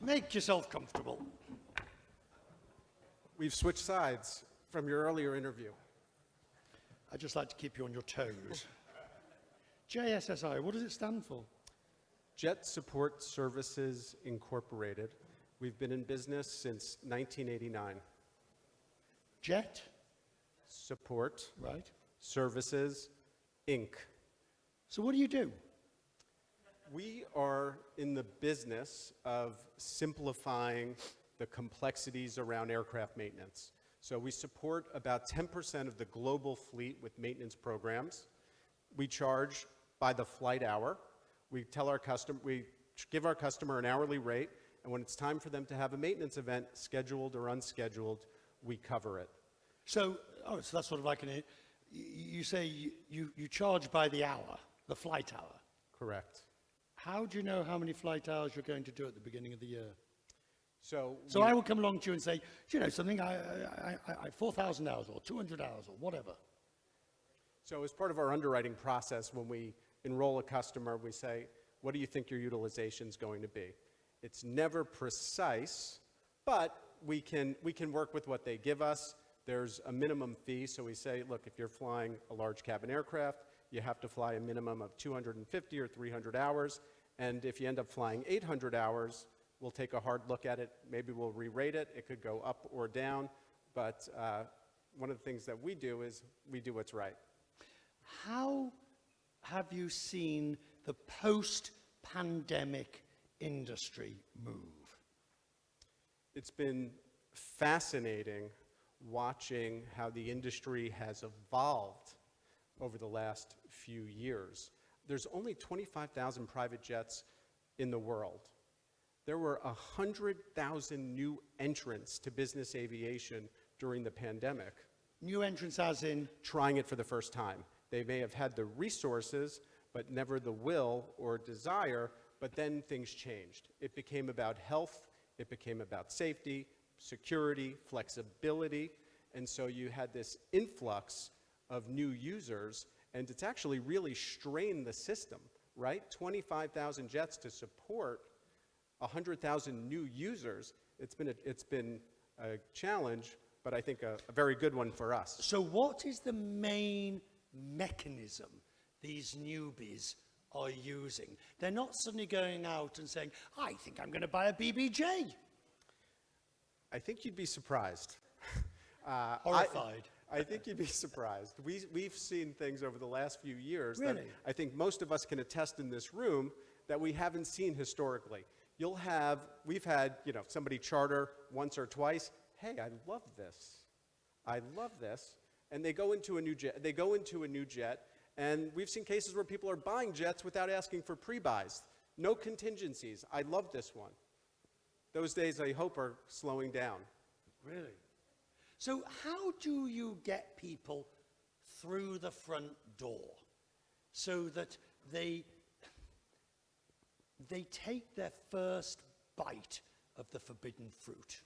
Make yourself comfortable. We've switched sides from your earlier interview. I'd just like to keep you on your toes. JSSI, what does it stand for? Jet Support Services Incorporated. We've been in business since 1989. Jet? Support Right. Services, Inc. So what do you do? We are in the business of simplifying the complexities around aircraft maintenance. So we support about 10% of the global fleet with maintenance programs. We charge by the flight hour. We give our customer an hourly rate, and when it's time for them to have a maintenance event, scheduled or unscheduled, we cover it. So that's sort of like you say you charge by the hour, the flight hour. Correct. How do you know how many flight hours you're going to do at the beginning of the year? So I will come along to you and say, something, I 4,000 hours or 200 hours or whatever. So as part of our underwriting process, when we enroll a customer, we say, what do you think your utilization is going to be? It's never precise, but we can work with what they give us. There's a minimum fee, so we say, look, if you're flying a large cabin aircraft, you have to fly a minimum of 250 or 300 hours, and if you end up flying 800 hours, we'll take a hard look at it. Maybe we'll re-rate it. It could go up or down, but one of the things that we do is we do what's right. How have you seen the post-pandemic industry move? It's been fascinating watching how the industry has evolved over the last few years. There's only 25,000 private jets in the world. There were 100,000 new entrants to business aviation during the pandemic. New entrants as in? Trying it for the first time. They may have had the resources, but never the will or desire, but then things changed. It became about health, it became about safety, security, flexibility, and so you had this influx of new users, and it's actually really strained the system, right? 25,000 jets to support 100,000 new users. It's been a challenge, but I think a very good one for us. So what is the main mechanism these newbies are using? They're not suddenly going out and saying, I think I'm going to buy a BBJ. I think you'd be surprised. Horrified. I think you'd be surprised. We've seen things over the last few years really? That I think most of us can attest in this room that we haven't seen historically. We've had, somebody charter once or twice. Hey, I love this. And they go into a new jet, and we've seen cases where people are buying jets without asking for pre-buys. No contingencies. I love this one. Those days, I hope, are slowing down. Really? So how do you get people through the front door so that they take their first bite of the forbidden fruit?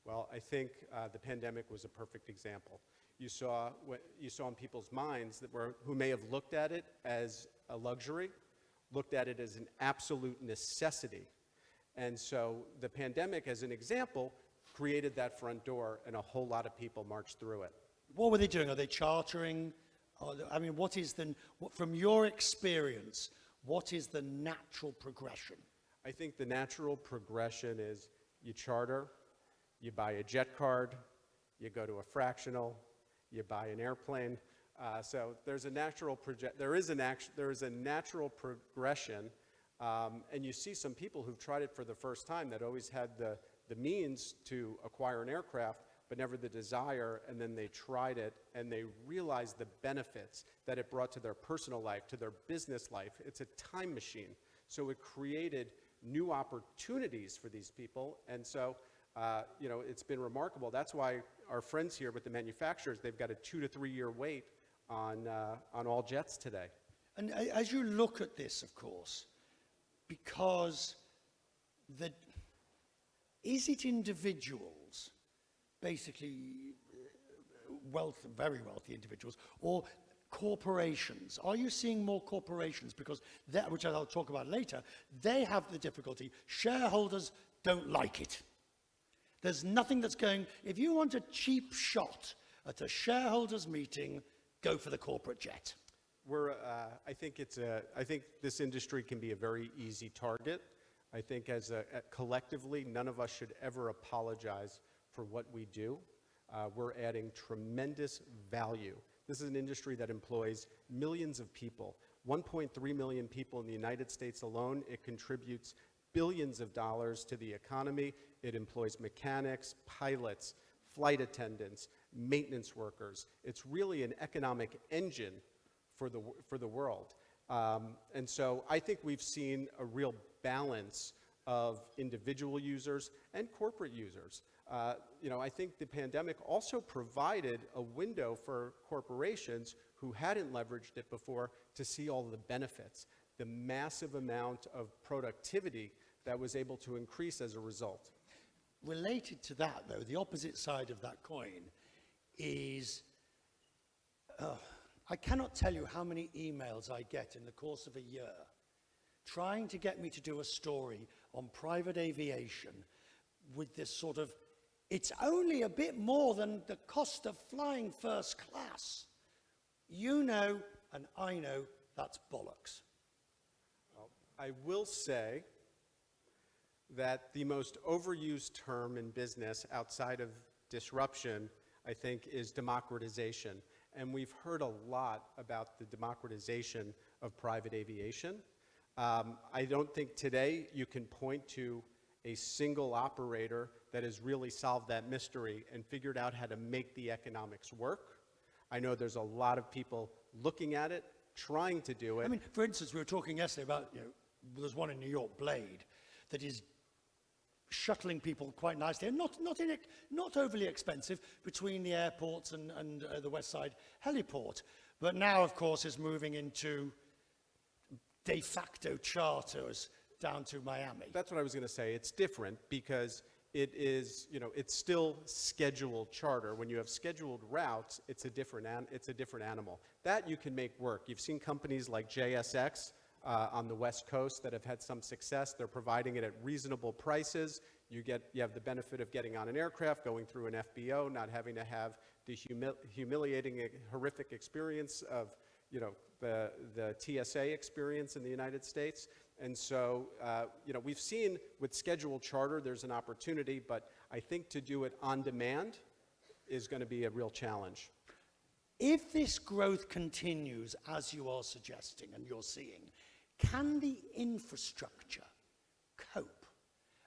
Well, I think the pandemic was a perfect example. You saw in people's minds who may have looked at it as a luxury, looked at it as an absolute necessity. And so the pandemic, as an example, created that front door, and a whole lot of people marched through it. What were they doing? Are they chartering? From your experience, what is the natural progression? I think the natural progression is you charter, you buy a jet card, you go to a fractional, you buy an airplane. So there's a natural progression, and you see some people who've tried it for the first time that always had the means to acquire an aircraft, but never the desire, and then they tried it, and they realized the benefits that it brought to their personal life, to their business life. It's a time machine. So it created new opportunities for these people, and so it's been remarkable. That's why our friends here with the manufacturers, they've got a 2 to 3 year wait on all jets today. And as you look at this, of course, because is it individuals, basically very wealthy individuals, or corporations. Are you seeing more corporations? Because that, which I'll talk about later, they have the difficulty. Shareholders don't like it. There's nothing that's going, if you want a cheap shot at a shareholders meeting, go for the corporate jet. I think this industry can be a very easy target. I think collectively, none of us should ever apologize for what we do. We're adding tremendous value. This is an industry that employs millions of people, 1.3 million people in the United States alone. It contributes billions of dollars to the economy. It employs mechanics, pilots, flight attendants, maintenance workers. It's really an economic engine for the world. And so I think we've seen a real balance of individual users and corporate users. I think the pandemic also provided a window for corporations who hadn't leveraged it before to see all the benefits, the massive amount of productivity that was able to increase as a result. Related to that, though, the opposite side of that coin is, I cannot tell you how many emails I get in the course of a year trying to get me to do a story on private aviation with this sort of, it's only a bit more than the cost of flying first class. You know, and I know, that's bollocks. Well, I will say that the most overused term in business outside of disruption, I think, is democratization. And we've heard a lot about the democratization of private aviation. I don't think today you can point to a single operator that has really solved that mystery and figured out how to make the economics work. I know there's a lot of people looking at it, trying to do it. I mean, for instance, we were talking yesterday about, there's one in New York, Blade, that is shuttling people quite nicely, and not overly expensive, between the airports and the West Side heliport. But now, of course, is moving into de facto charters down to Miami. That's what I was going to say. It's different because it is, it's still scheduled charter. When you have scheduled routes, it's a different animal. That you can make work. You've seen companies like JSSI on the West Coast that have had some success. They're providing it at reasonable prices. You have the benefit of getting on an aircraft, going through an FBO, not having to have the humiliating, horrific experience of the TSA experience in the United States. And so, we've seen with scheduled charter, there's an opportunity, but I think to do it on demand is going to be a real challenge. If this growth continues, as you are suggesting and you're seeing, can the infrastructure cope?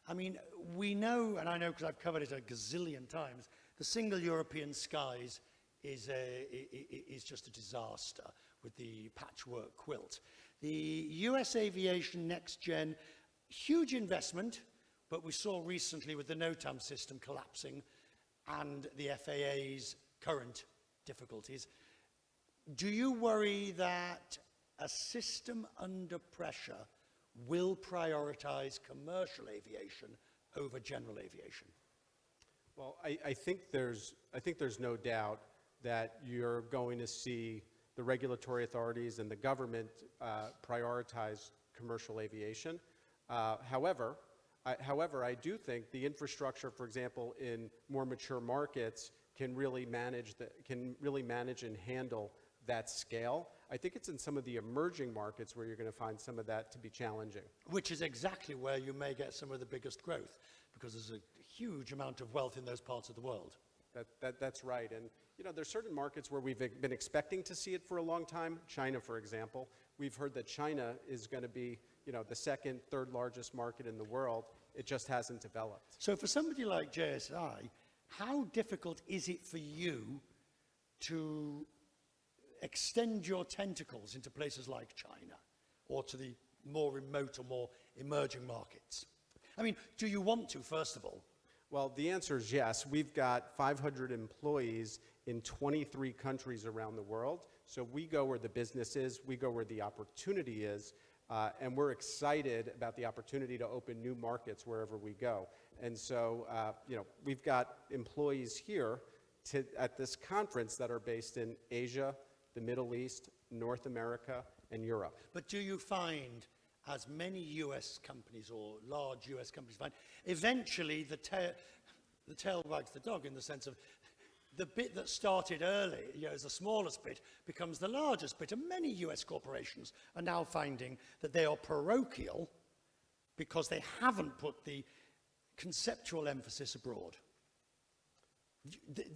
I mean, we know, and I know because I've covered it a gazillion times, the single European skies is just a disaster with the patchwork quilt. The US Aviation Next Gen, huge investment, but we saw recently with the NOTAM system collapsing and the FAA's current difficulties. Do you worry that a system under pressure will prioritize commercial aviation over general aviation? Well, I think there's no doubt that you're going to see the regulatory authorities and the government prioritize commercial aviation. However, I do think the infrastructure, for example, in more mature markets can really manage and handle that scale. I think it's in some of the emerging markets where you're going to find some of that to be challenging. Which is exactly where you may get some of the biggest growth, because there's a huge amount of wealth in those parts of the world. That's right. And there's certain markets where we've been expecting to see it for a long time. China, for example. We've heard that China is going to be the second, third largest market in the world. It just hasn't developed. So for somebody like JSSI, how difficult is it for you to extend your tentacles into places like China or to the more remote or more emerging markets? I mean, do you want to, first of all? Well, the answer is yes. We've got 500 employees in 23 countries around the world. So we go where the business is, we go where the opportunity is, and we're excited about the opportunity to open new markets wherever we go. And so, we've got employees here at this conference that are based in Asia, the Middle East, North America, and Europe. But do you find, as many US companies or large US companies find, eventually the tail wags the dog, in the sense of the bit that started early, as the smallest bit, becomes the largest bit, and many US corporations are now finding that they are parochial because they haven't put the conceptual emphasis abroad.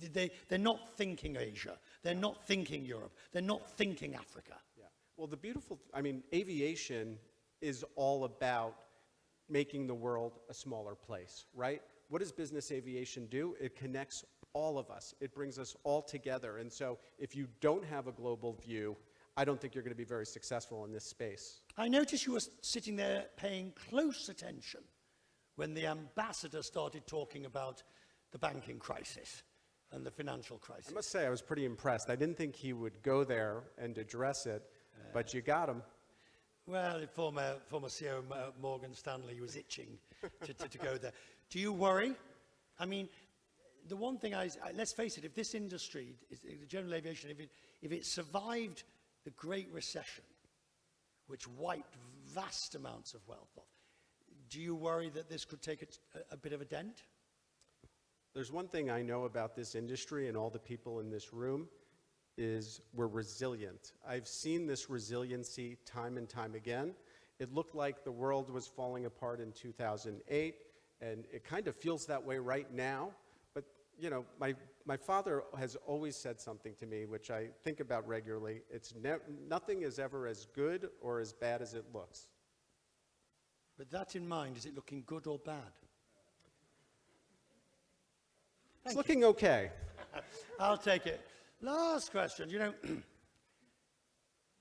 They're not thinking Asia, they're not thinking Europe, they're not thinking Africa. Yeah. Well, aviation is all about making the world a smaller place, right? What does business aviation do? It connects all of us. It brings us all together. And so if you don't have a global view, I don't think you're going to be very successful in this space. I noticed you were sitting there paying close attention when the ambassador started talking about the banking crisis and the financial crisis. I must say I was pretty impressed. I didn't think he would go there and address it, but you got him. Well, former CEO Morgan Stanley was itching to go there. Do you worry? I mean, the one thing let's face it, if this industry, the general aviation, if it survived the Great Recession, which wiped vast amounts of wealth off, do you worry that this could take a bit of a dent? There's one thing I know about this industry and all the people in this room is we're resilient. I've seen this resiliency time and time again. It looked like the world was falling apart in 2008, and it kind of feels that way right now. But, my father has always said something to me, which I think about regularly. Nothing is ever as good or as bad as it looks. With that in mind, is it looking good or bad? It's looking okay. I'll take it. Last question.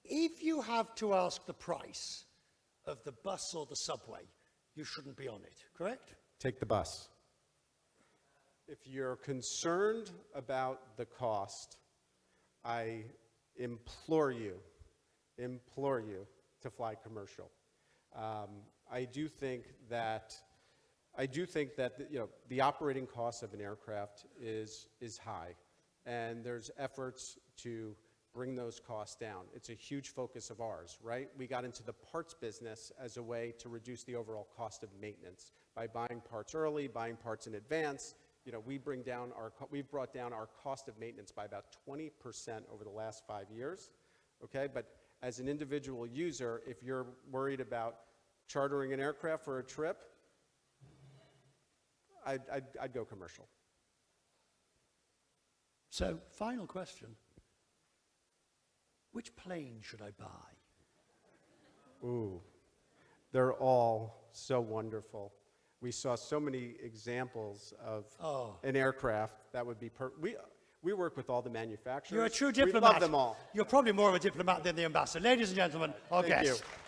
If you have to ask the price of the bus or the subway, you shouldn't be on it, correct? Take the bus. If you're concerned about the cost, I implore you to fly commercial. I do think that the operating cost of an aircraft is high, and there's efforts to bring those costs down. It's a huge focus of ours, right? We got into the parts business as a way to reduce the overall cost of maintenance by buying parts early, buying parts in advance. We've brought down our cost of maintenance by about 20% over the last 5 years. Okay, but as an individual user, if you're worried about chartering an aircraft for a trip, I'd go commercial. So, final question. Which plane should I buy? Ooh, they're all so wonderful. We saw so many examples of an aircraft that would be we work with all the manufacturers. You're a true diplomat. We love them all. You're probably more of a diplomat than the ambassador. Ladies and gentlemen, our guests. Thank you.